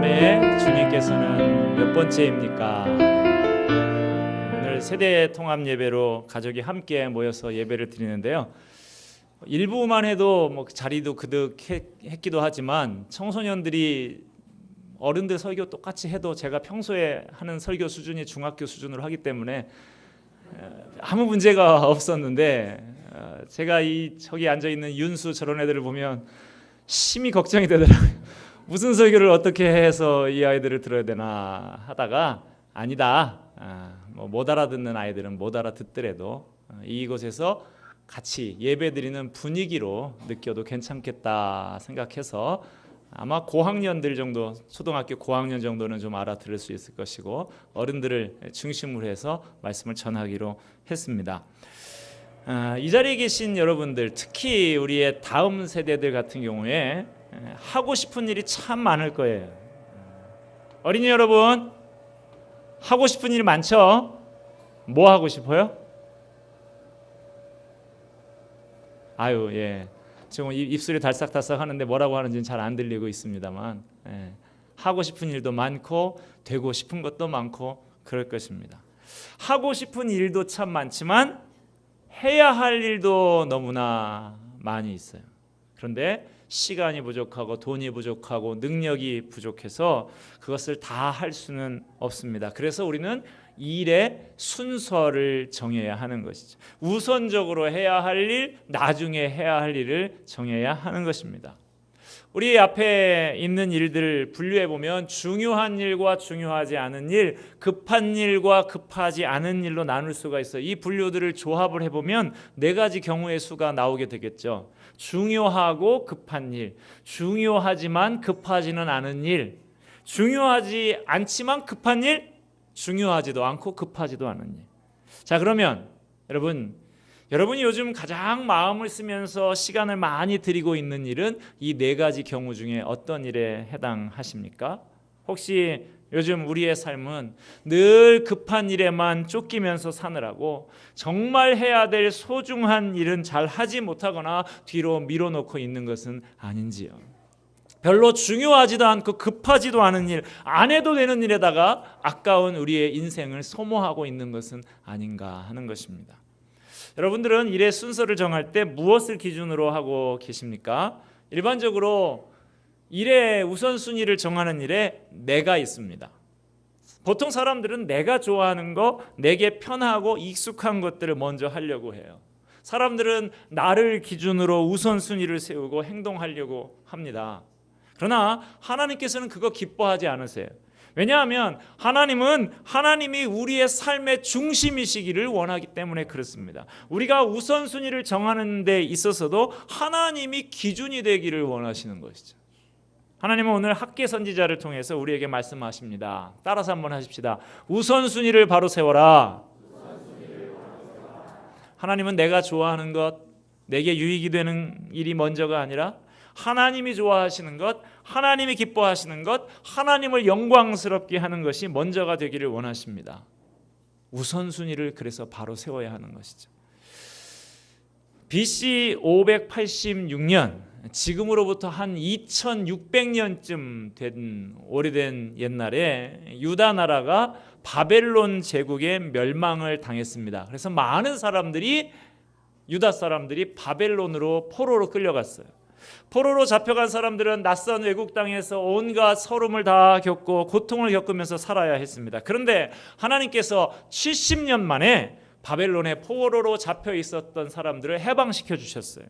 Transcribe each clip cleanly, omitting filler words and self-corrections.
밤에 주님께서는 몇 번째입니까? 오늘 세대 통합 예배로 가족이 함께 모여서 예배를 드리는데요. 일부만 해도 자리도 그득했기도 하지만 청소년들이 어른들 설교 똑같이 해도 제가 평소에 하는 설교 수준이 중학교 수준으로 하기 때문에 아무 문제가 없었는데 제가 저기 앉아 있는 윤수 저런 애들을 보면 심히 걱정이 되더라고요. 무슨 설교를 어떻게 해서 이 아이들을 들어야 되나 하다가 아니다. 못 알아듣는 아이들은 못 알아듣더라도 이곳에서 같이 예배드리는 분위기로 느껴도 괜찮겠다 생각해서 아마 고학년들 정도, 초등학교 고학년 정도는 좀 알아들을 수 있을 것이고 어른들을 중심으로 해서 말씀을 전하기로 했습니다. 이 자리에 계신 여러분들, 특히 우리의 다음 세대들 같은 경우에 하고 싶은 일이 참 많을 거예요. 어린이 여러분, 하고 싶은 일이 많죠? 뭐 하고 싶어요? 예. 지금 입술이 달싹달싹 하는데 뭐라고 하는지는 잘 안 들리고 있습니다만 하고 싶은 일도 많고 되고 싶은 것도 많고 그럴 것입니다. 하고 싶은 일도 참 많지만 해야 할 일도 너무나 많이 있어요. 그런데 시간이 부족하고 돈이 부족하고 능력이 부족해서 그것을 다 할 수는 없습니다. 그래서 우리는 일의 순서를 정해야 하는 것이죠. 우선적으로 해야 할 일, 나중에 해야 할 일을 정해야 하는 것입니다. 우리 앞에 있는 일들을 분류해 보면 중요한 일과 중요하지 않은 일, 급한 일과 급하지 않은 일로 나눌 수가 있어요. 이 분류들을 조합을 해보면 네 가지 경우의 수가 나오게 되겠죠. 중요하고 급한 일, 중요하지만 급하지는 않은 일, 중요하지 않지만 급한 일, 중요하지도 않고 급하지도 않은 일. 자, 그러면 여러분이 요즘 가장 마음을 쓰면서 시간을 많이 들이고 있는 일은 이 네 가지 경우 중에 어떤 일에 해당하십니까? 혹시 요즘 우리의 삶은 늘 급한 일에만 쫓기면서 사느라고 정말 해야 될 소중한 일은 잘 하지 못하거나 뒤로 밀어놓고 있는 것은 아닌지요? 별로 중요하지도 않고 급하지도 않은 일, 안 해도 되는 일에다가 아까운 우리의 인생을 소모하고 있는 것은 아닌가 하는 것입니다. 여러분들은 일의 순서를 정할 때 무엇을 기준으로 하고 계십니까? 일반적으로 일의 우선순위를 정하는 일에 내가 있습니다. 보통 사람들은 내가 좋아하는 거, 내게 편하고 익숙한 것들을 먼저 하려고 해요. 사람들은 나를 기준으로 우선순위를 세우고 행동하려고 합니다. 그러나 하나님께서는 그거 기뻐하지 않으세요. 왜냐하면 하나님이 우리의 삶의 중심이시기를 원하기 때문에 그렇습니다. 우리가 우선순위를 정하는 데 있어서도 하나님이 기준이 되기를 원하시는 것이죠. 하나님은 오늘 학계 선지자를 통해서 우리에게 말씀하십니다. 따라서 한번 하십시다. 우선순위를 바로 세워라. 하나님은 내가 좋아하는 것, 내게 유익이 되는 일이 먼저가 아니라 하나님이 좋아하시는 것, 하나님이 기뻐하시는 것, 하나님을 영광스럽게 하는 것이 먼저가 되기를 원하십니다. 우선순위를 그래서 바로 세워야 하는 것이죠. BC 586년, 지금으로부터 한 2600년쯤 된 오래된 옛날에 유다 나라가 바벨론 제국의 멸망을 당했습니다. 그래서 많은 사람들이, 유다 사람들이 바벨론으로 포로로 끌려갔어요. 포로로 잡혀간 사람들은 낯선 외국 땅에서 온갖 서름을 다 겪고 고통을 겪으면서 살아야 했습니다. 그런데 하나님께서 70년 만에 바벨론의 포로로 잡혀 있었던 사람들을 해방시켜 주셨어요.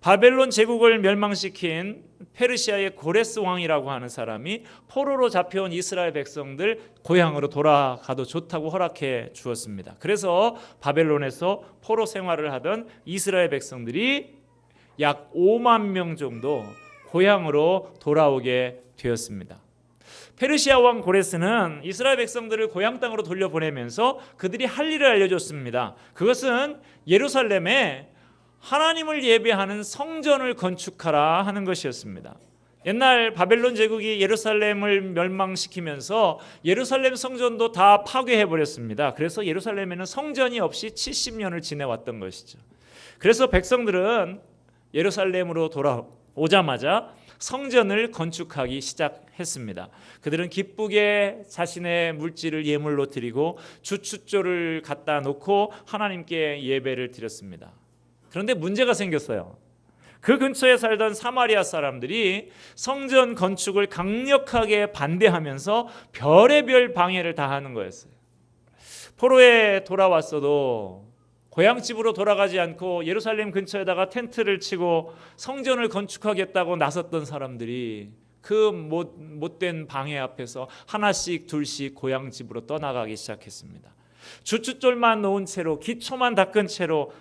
바벨론 제국을 멸망시킨 페르시아의 고레스 왕이라고 하는 사람이 포로로 잡혀온 이스라엘 백성들 고향으로 돌아가도 좋다고 허락해 주었습니다. 그래서 바벨론에서 포로 생활을 하던 이스라엘 백성들이 약 5만 명 정도 고향으로 돌아오게 되었습니다. 페르시아 왕 고레스는 이스라엘 백성들을 고향 땅으로 돌려보내면서 그들이 할 일을 알려줬습니다. 그것은 예루살렘에 하나님을 예배하는 성전을 건축하라 하는 것이었습니다. 옛날 바벨론 제국이 예루살렘을 멸망시키면서 예루살렘 성전도 다 파괴해버렸습니다. 그래서 예루살렘에는 성전이 없이 70년을 지내왔던 것이죠. 그래서 백성들은 예루살렘으로 돌아오자마자 성전을 건축하기 시작했습니다. 그들은 기쁘게 자신의 물질을 예물로 드리고 주춧돌을 갖다 놓고 하나님께 예배를 드렸습니다. 그런데 문제가 생겼어요. 그 근처에 살던 사마리아 사람들이 성전 건축을 강력하게 반대하면서 별의별 방해를 다 하는 거였어요. 포로에 돌아왔어도 고향집으로 돌아가지 않고 예루살렘 근처에다가 텐트를 치고 성전을 건축하겠다고 나섰던 사람들이 그 못된 방해 앞에서 하나씩 둘씩 고향집으로 떠나가기 시작했습니다. 주춧돌만 놓은 채로, 기초만 닦은 채로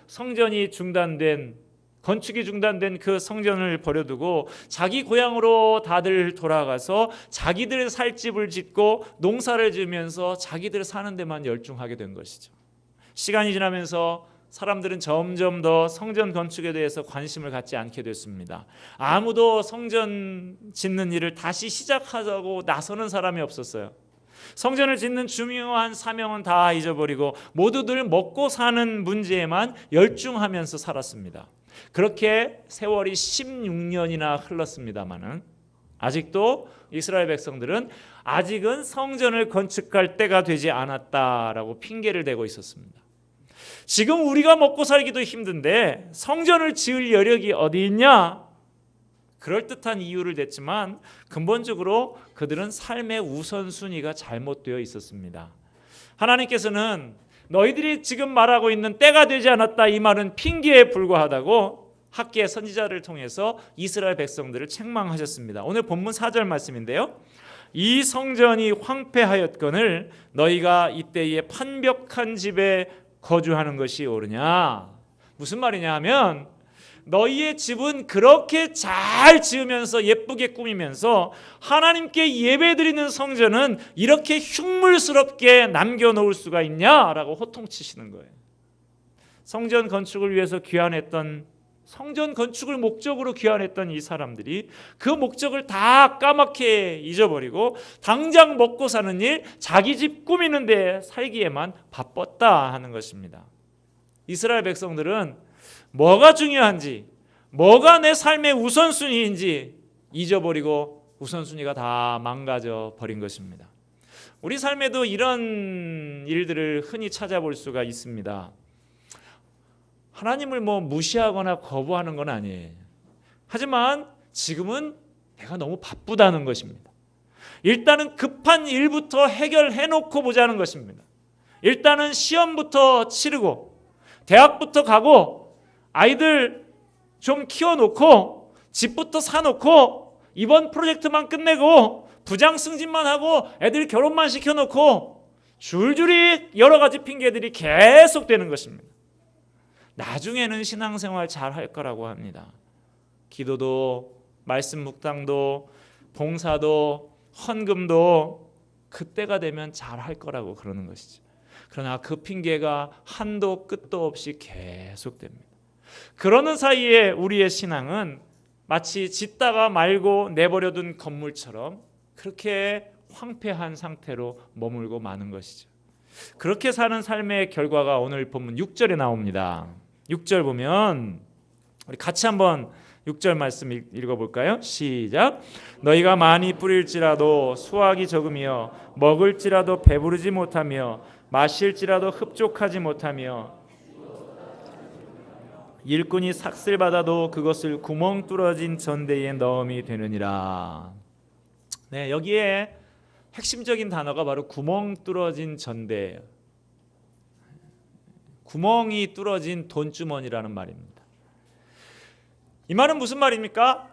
건축이 중단된 그 성전을 버려두고 자기 고향으로 다들 돌아가서 자기들 살 집을 짓고 농사를 지으면서 자기들 사는 데만 열중하게 된 것이죠. 시간이 지나면서 사람들은 점점 더 성전 건축에 대해서 관심을 갖지 않게 됐습니다. 아무도 성전 짓는 일을 다시 시작하자고 나서는 사람이 없었어요. 성전을 짓는 중요한 사명은 다 잊어버리고 모두들 먹고 사는 문제에만 열중하면서 살았습니다. 그렇게 세월이 16년이나 흘렀습니다마는 아직도 이스라엘 백성들은 아직은 성전을 건축할 때가 되지 않았다라고 핑계를 대고 있었습니다. 지금 우리가 먹고 살기도 힘든데 성전을 지을 여력이 어디 있냐? 그럴듯한 이유를 댔지만 근본적으로 그들은 삶의 우선순위가 잘못되어 있었습니다. 하나님께서는 너희들이 지금 말하고 있는 때가 되지 않았다, 이 말은 핑계에 불과하다고 학계의 선지자를 통해서 이스라엘 백성들을 책망하셨습니다. 오늘 본문 4절 말씀인데요. 이 성전이 황폐하였거늘 너희가 이때에 판벽한 집에 거주하는 것이 옳으냐? 무슨 말이냐 하면 너희의 집은 그렇게 잘 지으면서 예쁘게 꾸미면서 하나님께 예배드리는 성전은 이렇게 흉물스럽게 남겨놓을 수가 있냐라고 호통치시는 거예요. 성전 건축을 위해서 귀환했던, 성전 건축을 목적으로 귀환했던 이 사람들이 그 목적을 다 까맣게 잊어버리고 당장 먹고 사는 일, 자기 집 꾸미는 데 살기에만 바빴다 하는 것입니다. 이스라엘 백성들은 뭐가 중요한지, 뭐가 내 삶의 우선순위인지 잊어버리고 우선순위가 다 망가져 버린 것입니다. 우리 삶에도 이런 일들을 흔히 찾아볼 수가 있습니다. 하나님을 무시하거나 거부하는 건 아니에요. 하지만 지금은 내가 너무 바쁘다는 것입니다. 일단은 급한 일부터 해결해놓고 보자는 것입니다. 일단은 시험부터 치르고 대학부터 가고 아이들 좀 키워놓고 집부터 사놓고 이번 프로젝트만 끝내고 부장 승진만 하고 애들 결혼만 시켜놓고 줄줄이 여러 가지 핑계들이 계속되는 것입니다. 나중에는 신앙생활 잘 할 거라고 합니다. 기도도, 말씀 묵상도, 봉사도, 헌금도 그때가 되면 잘 할 거라고 그러는 것이죠. 그러나 그 핑계가 한도 끝도 없이 계속됩니다. 그러는 사이에 우리의 신앙은 마치 짓다가 말고 내버려둔 건물처럼 그렇게 황폐한 상태로 머물고 마는 것이죠. 그렇게 사는 삶의 결과가 오늘 본문 6절에 나옵니다. 6절 보면 우리 같이 한번 6절 말씀 읽어볼까요? 시작. 너희가 많이 뿌릴지라도 수확이 적으며 먹을지라도 배부르지 못하며 마실지라도 흡족하지 못하며 일꾼이 삭슬 받아도 그것을 구멍 뚫어진 전대에 넣음이 되느니라. 네, 여기에 핵심적인 단어가 바로 구멍 뚫어진 전대예요. 구멍이 뚫어진 돈주머니라는 말입니다. 이 말은 무슨 말입니까?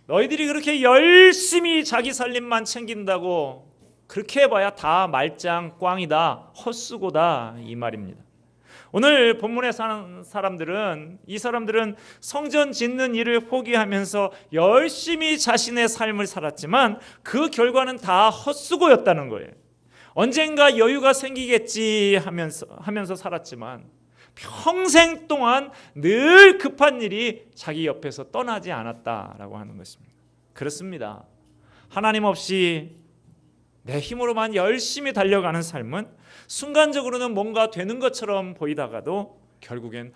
너희들이 그렇게 열심히 자기 살림만 챙긴다고 그렇게 해봐야 다 말짱 꽝이다, 헛수고다, 이 말입니다. 오늘 본문에 사는 사람들은, 이 사람들은 성전 짓는 일을 포기하면서 열심히 자신의 삶을 살았지만 그 결과는 다 헛수고였다는 거예요. 언젠가 여유가 생기겠지 하면서 살았지만 평생 동안 늘 급한 일이 자기 옆에서 떠나지 않았다라고 하는 것입니다. 그렇습니다. 하나님 없이 내 힘으로만 열심히 달려가는 삶은 순간적으로는 뭔가 되는 것처럼 보이다가도 결국엔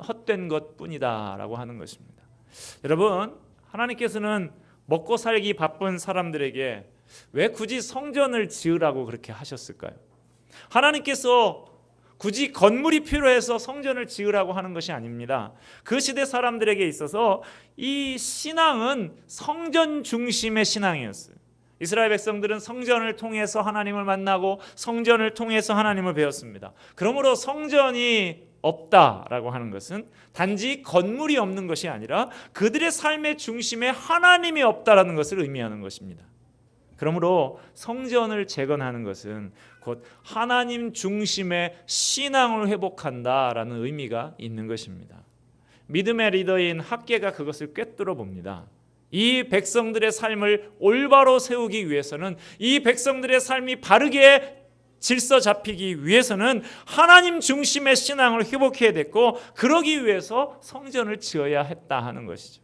헛된 것뿐이다라고 하는 것입니다. 여러분, 하나님께서는 먹고 살기 바쁜 사람들에게 왜 굳이 성전을 지으라고 그렇게 하셨을까요? 하나님께서 굳이 건물이 필요해서 성전을 지으라고 하는 것이 아닙니다. 그 시대 사람들에게 있어서 이 신앙은 성전 중심의 신앙이었어요. 이스라엘 백성들은 성전을 통해서 하나님을 만나고 성전을 통해서 하나님을 배웠습니다. 그러므로 성전이 없다라고 하는 것은 단지 건물이 없는 것이 아니라 그들의 삶의 중심에 하나님이 없다라는 것을 의미하는 것입니다. 그러므로 성전을 재건하는 것은 곧 하나님 중심의 신앙을 회복한다라는 의미가 있는 것입니다. 믿음의 리더인 학개가 그것을 꿰뚫어 봅니다. 이 백성들의 삶을 올바로 세우기 위해서는, 이 백성들의 삶이 바르게 질서 잡히기 위해서는 하나님 중심의 신앙을 회복해야 됐고, 그러기 위해서 성전을 지어야 했다 하는 것이죠.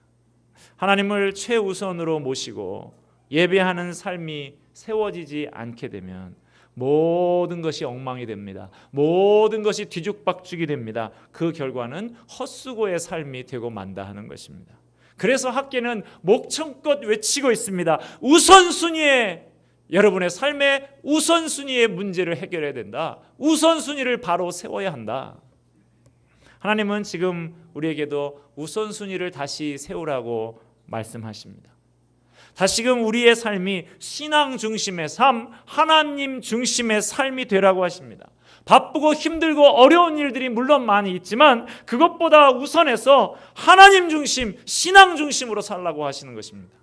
하나님을 최우선으로 모시고 예배하는 삶이 세워지지 않게 되면 모든 것이 엉망이 됩니다. 모든 것이 뒤죽박죽이 됩니다. 그 결과는 헛수고의 삶이 되고 만다 하는 것입니다. 그래서 학개는 목청껏 외치고 있습니다. 우선순위에, 여러분의 삶의 우선순위의 문제를 해결해야 된다. 우선순위를 바로 세워야 한다. 하나님은 지금 우리에게도 우선순위를 다시 세우라고 말씀하십니다. 다시금 우리의 삶이 신앙 중심의 삶, 하나님 중심의 삶이 되라고 하십니다. 바쁘고 힘들고 어려운 일들이 물론 많이 있지만 그것보다 우선해서 하나님 중심, 신앙 중심으로 살라고 하시는 것입니다.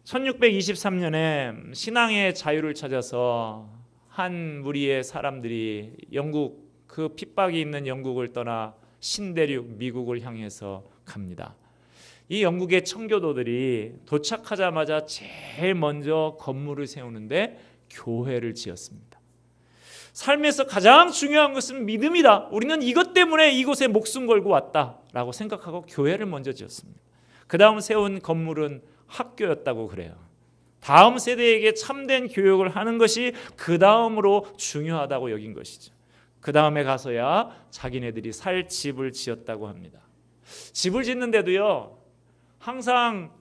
1623년에 신앙의 자유를 찾아서 한 무리의 사람들이 영국, 그 핍박이 있는 영국을 떠나 신대륙 미국을 향해서 갑니다. 이 영국의 청교도들이 도착하자마자 제일 먼저 건물을 세우는데 교회를 지었습니다. 삶에서 가장 중요한 것은 믿음이다. 우리는 이것 때문에 이곳에 목숨 걸고 왔다라고 생각하고 교회를 먼저 지었습니다. 그 다음 세운 건물은 학교였다고 그래요. 다음 세대에게 참된 교육을 하는 것이 그 다음으로 중요하다고 여긴 것이죠. 그 다음에 가서야 자기네들이 살 집을 지었다고 합니다. 집을 짓는데도요, 항상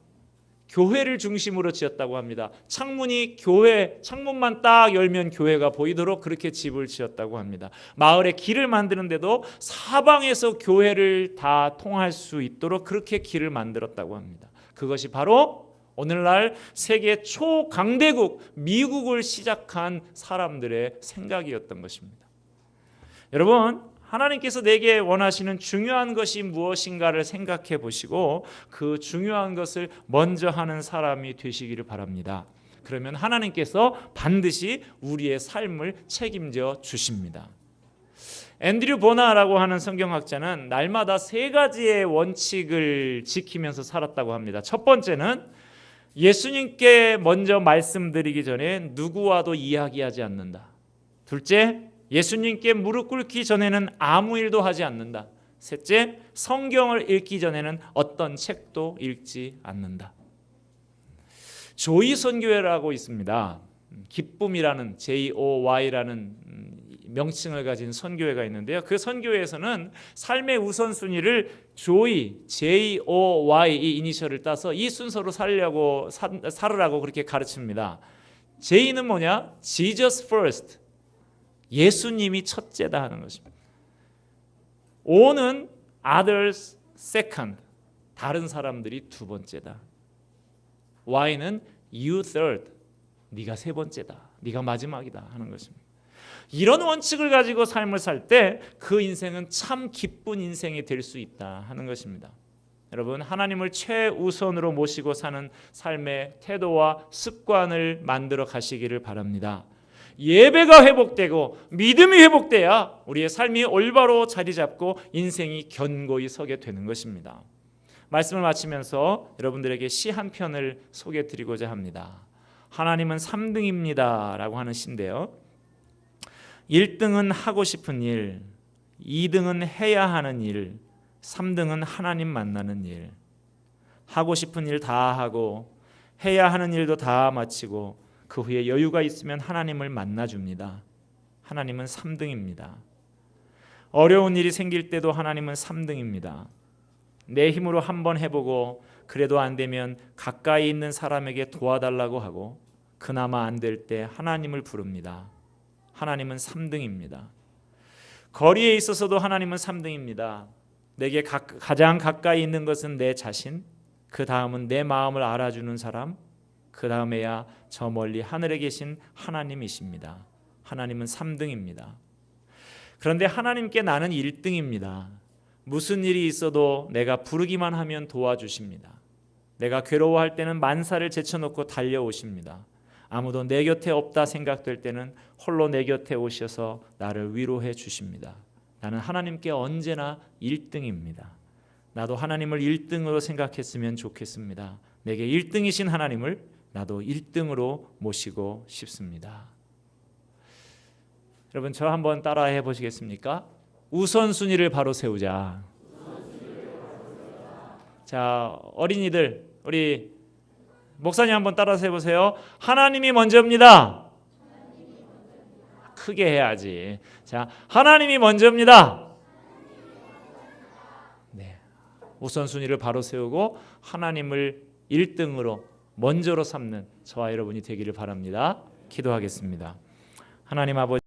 교회를 중심으로 지었다고 합니다. 창문이 교회, 창문만 딱 열면 교회가 보이도록 그렇게 집을 지었다고 합니다. 마을에 길을 만드는데도 사방에서 교회를 다 통할 수 있도록 그렇게 길을 만들었다고 합니다. 그것이 바로 오늘날 세계 초강대국 미국을 시작한 사람들의 생각이었던 것입니다. 여러분, 하나님께서 내게 원하시는 중요한 것이 무엇인가를 생각해 보시고 그 중요한 것을 먼저 하는 사람이 되시기를 바랍니다. 그러면 하나님께서 반드시 우리의 삶을 책임져 주십니다. 앤드류 보나라고 하는 성경학자는 날마다 3가지의 원칙을 지키면서 살았다고 합니다. 첫 번째는 예수님께 먼저 말씀드리기 전에 누구와도 이야기하지 않는다. 둘째, 예수님께 무릎 꿇기 전에는 아무 일도 하지 않는다. 셋째, 성경을 읽기 전에는 어떤 책도 읽지 않는다. 조이 선교회라고 있습니다. 기쁨이라는 JOY라는 명칭을 가진 선교회가 있는데요. 그 선교회에서는 삶의 우선순위를 조이, JOY 이 이니셜을 따서 이 순서로 살으라고 그렇게 가르칩니다. J는 뭐냐? Jesus first. 예수님이 첫째다 하는 것입니다. O는 others second. 다른 사람들이 두 번째다. Y는 you third. 네가 세 번째다. 네가 마지막이다 하는 것입니다. 이런 원칙을 가지고 삶을 살 때 그 인생은 참 기쁜 인생이 될 수 있다 하는 것입니다. 여러분, 하나님을 최우선으로 모시고 사는 삶의 태도와 습관을 만들어 가시기를 바랍니다. 예배가 회복되고 믿음이 회복돼야 우리의 삶이 올바로 자리 잡고 인생이 견고히 서게 되는 것입니다. 말씀을 마치면서 여러분들에게 시 한 편을 소개해 드리고자 합니다. 하나님은 3등입니다 라고 하는 시인데요, 1등은 하고 싶은 일, 2등은 해야 하는 일, 3등은 하나님 만나는 일. 하고 싶은 일 다 하고 해야 하는 일도 다 마치고 그 후에 여유가 있으면 하나님을 만나줍니다. 하나님은 3등입니다. 어려운 일이 생길 때도 하나님은 3등입니다. 내 힘으로 한번 해보고 그래도 안 되면 가까이 있는 사람에게 도와달라고 하고 그나마 안 될 때 하나님을 부릅니다. 하나님은 3등입니다. 거리에 있어서도 하나님은 3등입니다. 내게 가장 가까이 있는 것은 내 자신, 그 다음은 내 마음을 알아주는 사람, 그 다음에야 저 멀리 하늘에 계신 하나님이십니다. 하나님은 3등입니다. 그런데 하나님께 나는 1등입니다. 무슨 일이 있어도 내가 부르기만 하면 도와주십니다. 내가 괴로워할 때는 만사를 제쳐놓고 달려오십니다. 아무도 내 곁에 없다 생각될 때는 홀로 내 곁에 오셔서 나를 위로해 주십니다. 나는 하나님께 언제나 1등입니다. 나도 하나님을 1등으로 생각했으면 좋겠습니다. 내게 1등이신 하나님을 나도 1등으로 모시고 싶습니다. 여러분, 저 한번 따라해 보시겠습니까? 우선순위를 바로 세우자. 자, 어린이들, 우리 목사님 한번 따라서 해보세요. 하나님이 먼저입니다. 크게 해야지. 자, 하나님이 먼저입니다. 네, 우선순위를 바로 세우고 하나님을 1등으로 먼저로 삼는 저와 여러분이 되기를 바랍니다. 기도하겠습니다. 하나님 아버지,